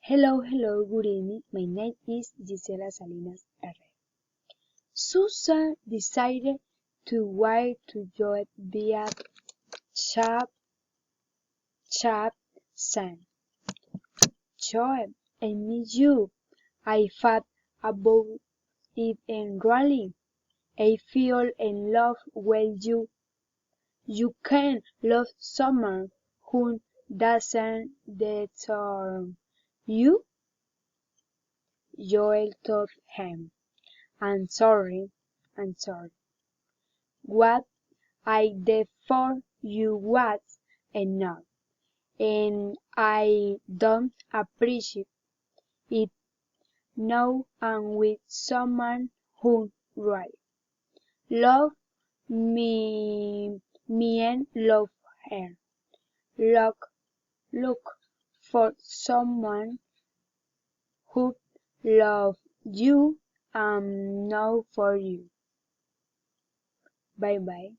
Hello, good evening. My name is Gisela Salinas Herrera. Susan decided to write to Joe via chat saying, Joe, I miss you. I thought about it and really, I feel in love with you. You can love someone who doesn't deserve you. Joel told him. I'm sorry. What I did for you was enough, and I don't appreciate it now I'm with someone who really love me and love her. Look, look for someone who love you and know for you. Bye bye.